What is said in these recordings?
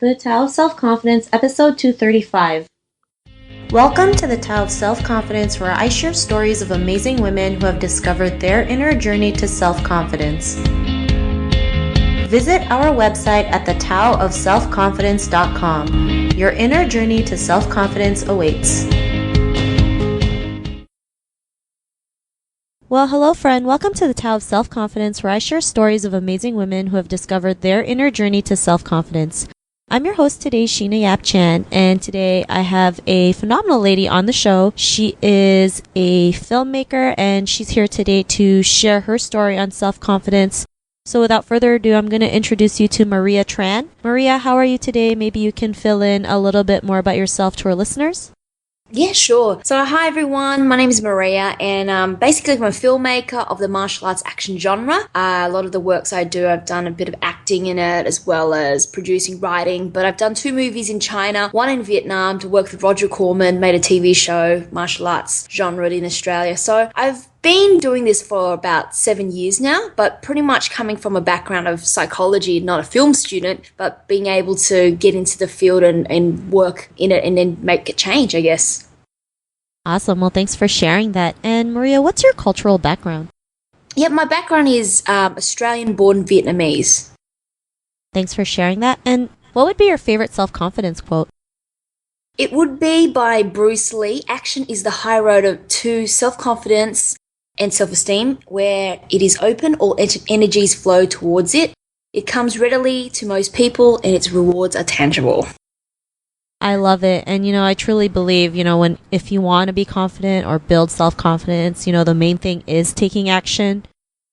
The Tao of Self-Confidence, episode 235. Welcome to the Tao of Self-Confidence, where I share stories of amazing women who have discovered their inner journey to self-confidence. Visit our website at thetaoofselfconfidence.com. Your inner journey to self-confidence awaits. Well, hello friend. Welcome to the Tao of Self-Confidence, where I share stories of amazing women who have discovered their inner journey to self-confidence. I'm your host today, Sheena Yap Chan, and today I have a phenomenal lady on the show. She is a filmmaker, and she's here today to share her story on self-confidence. So without further ado, I'm going to introduce you to Maria Tran. Maria, how are you today? Maybe you can fill in a little bit more about yourself to our listeners. Yeah, sure. So, hi everyone. My name is Maria, and basically I'm a filmmaker of the martial arts action genre. A lot of the works I do, I've done a bit of acting in it, as well as producing, writing. But I've done 2 movies in China, one in Vietnam to work with Roger Corman, made a TV show, martial arts genre in Australia. So I've been doing this for about 7 years now, but pretty much coming from a background of psychology, not a film student, but being able to get into the field and work in it and then make a change, I guess. Awesome. Well, thanks for sharing that. And Maria, what's your cultural background? Yeah, my background is Australian-born Vietnamese. Thanks for sharing that. And what would be your favorite self-confidence quote? It would be by Bruce Lee. Action is the high road to self-confidence and self-esteem. Where it is open, all energies flow towards it. It comes readily to most people, and its rewards are tangible. I love it. And, I truly believe, if you want to be confident or build self-confidence, the main thing is taking action,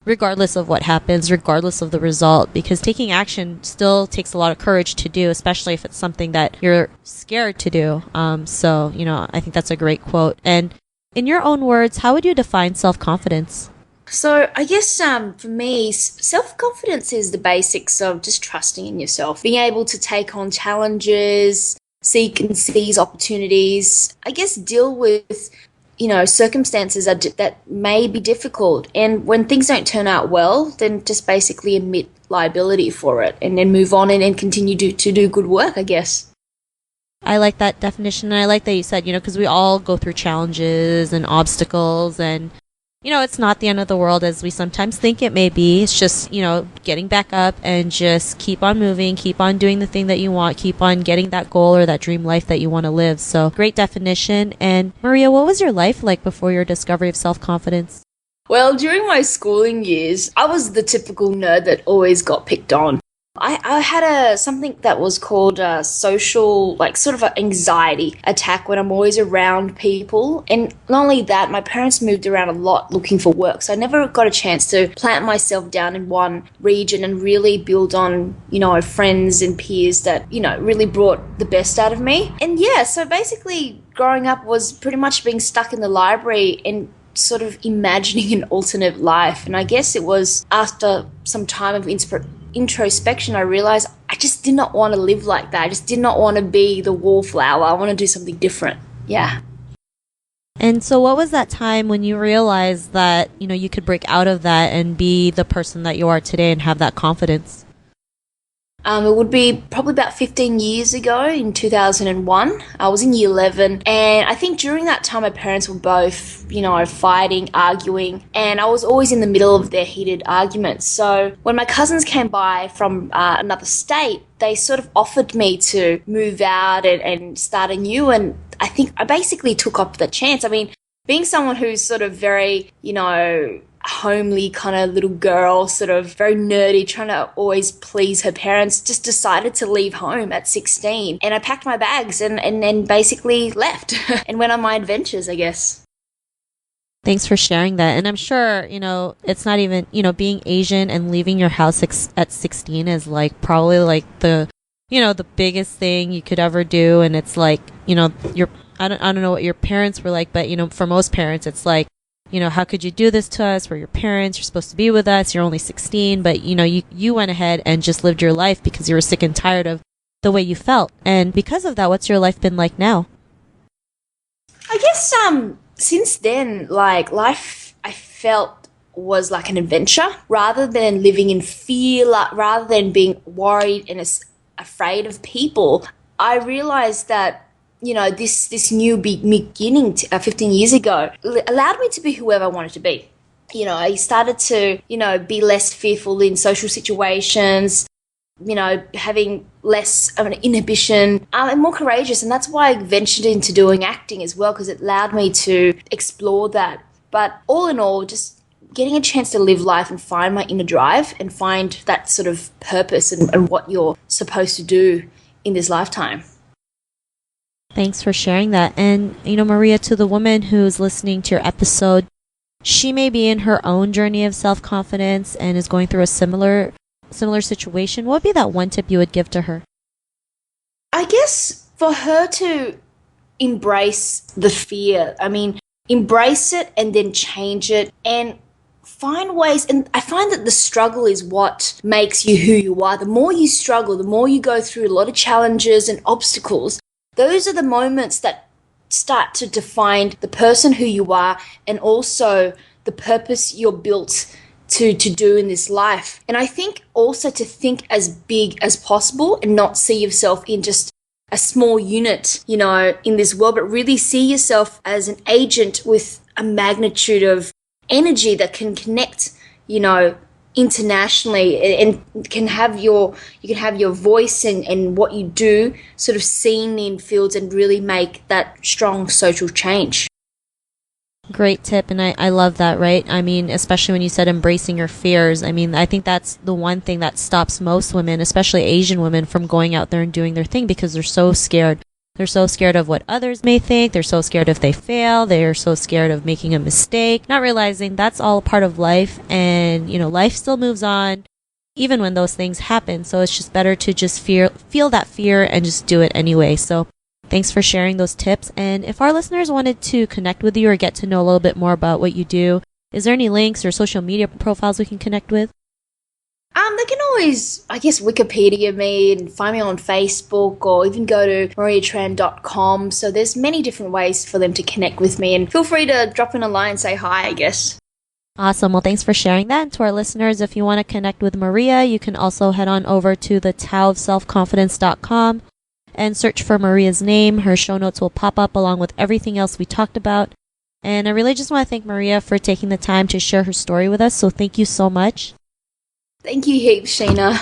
regardless of what happens, regardless of the result, because taking action still takes a lot of courage to do, especially if it's something that you're scared to do. So, I think that's a great quote. And in your own words, how would you define self-confidence? So I guess for me, self-confidence is the basics of just trusting in yourself, being able to take on challenges, seek and seize opportunities, I guess deal with, circumstances that may be difficult. And when things don't turn out well, then just basically admit liability for it and then move on and continue to do good work, I guess. I like that definition, and I like that you said, because we all go through challenges and obstacles, and it's not the end of the world as we sometimes think it may be. It's just, getting back up and just keep on moving, keep on doing the thing that you want, keep on getting that goal or that dream life that you want to live. So great definition. And Maria, what was your life like before your discovery of self-confidence? Well, during my schooling years, I was the typical nerd that always got picked on. I had something that was called a social, sort of an anxiety attack when I'm always around people. And not only that, my parents moved around a lot looking for work. So I never got a chance to plant myself down in one region and really build on, friends and peers that, really brought the best out of me. And yeah, so basically growing up was pretty much being stuck in the library and sort of imagining an alternate life. And I guess it was after some time of introspection, I realized I just did not want to live like that. I just did not want to be the wallflower. I want to do something different. Yeah. And so what was that time when you realized that, you could break out of that and be the person that you are today and have that confidence? It would be probably about 15 years ago in 2001. I was in year 11, and I think during that time my parents were both, fighting, arguing, and I was always in the middle of their heated arguments. So when my cousins came by from another state, they sort of offered me to move out and start anew, and I think I basically took up the chance. I mean, being someone who's sort of very, homely kind of little girl, sort of very nerdy, trying to always please her parents, just decided to leave home at 16. And I packed my bags and then basically left and went on my adventures, I guess. Thanks for sharing that. And I'm sure, it's not even, being Asian and leaving your house at 16 is probably the, the biggest thing you could ever do. And it's I don't know what your parents were like, but, for most parents, it's how could you do this to us? We're your parents. You're supposed to be with us. You're only 16. But, you went ahead and just lived your life because you were sick and tired of the way you felt. And because of that, what's your life been like now? I guess since then, life I felt was like an adventure rather than living in fear, rather than being worried and afraid of people, I realized that, this new beginning 15 years ago allowed me to be whoever I wanted to be. I started to, be less fearful in social situations, having less of an inhibition, and more courageous. And that's why I ventured into doing acting as well, because it allowed me to explore that. But all in all, just getting a chance to live life and find my inner drive and find that sort of purpose and what you're supposed to do in this lifetime. Thanks for sharing that. And, Maria, to the woman who's listening to your episode, she may be in her own journey of self-confidence and is going through a similar situation. What would be that one tip you would give to her? I guess for her to embrace the fear. Embrace it and then change it and find ways. And I find that the struggle is what makes you who you are. The more you struggle, the more you go through a lot of challenges and obstacles, those are the moments that start to define the person who you are and also the purpose you're built to do in this life. And I think also to think as big as possible and not see yourself in just a small unit, in this world, but really see yourself as an agent with a magnitude of energy that can connect, internationally, and you can have your voice and what you do sort of seen in fields and really make that strong social change. Great tip, and I love that, right? Especially when you said embracing your fears. I think that's the one thing that stops most women, especially Asian women, from going out there and doing their thing because they're so scared. They're so scared of what others may think. They're so scared if they fail. They're so scared of making a mistake, not realizing that's all a part of life, and, life still moves on even when those things happen. So it's just better to just feel that fear and just do it anyway. So thanks for sharing those tips. And if our listeners wanted to connect with you or get to know a little bit more about what you do, is there any links or social media profiles we can connect with? They can always, Wikipedia me and find me on Facebook, or even go to mariatran.com. So there's many different ways for them to connect with me, and feel free to drop in a line and say hi, I guess. Awesome. Well, thanks for sharing that. And to our listeners, if you want to connect with Maria, you can also head on over to the taoofselfconfidence.com and search for Maria's name. Her show notes will pop up along with everything else we talked about. And I really just want to thank Maria for taking the time to share her story with us. So thank you so much. Thank you heaps, Sheena.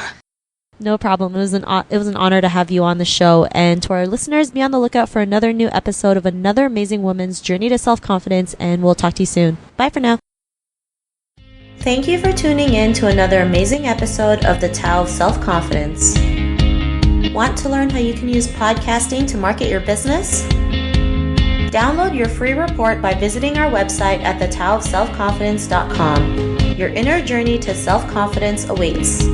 No problem. It was an honor to have you on the show. And to our listeners, be on the lookout for another new episode of another amazing woman's journey to self-confidence. And we'll talk to you soon. Bye for now. Thank you for tuning in to another amazing episode of the Tao of Self-Confidence. Want to learn how you can use podcasting to market your business? Download your free report by visiting our website at thetaoofselfconfidence.com. Your inner journey to self-confidence awaits.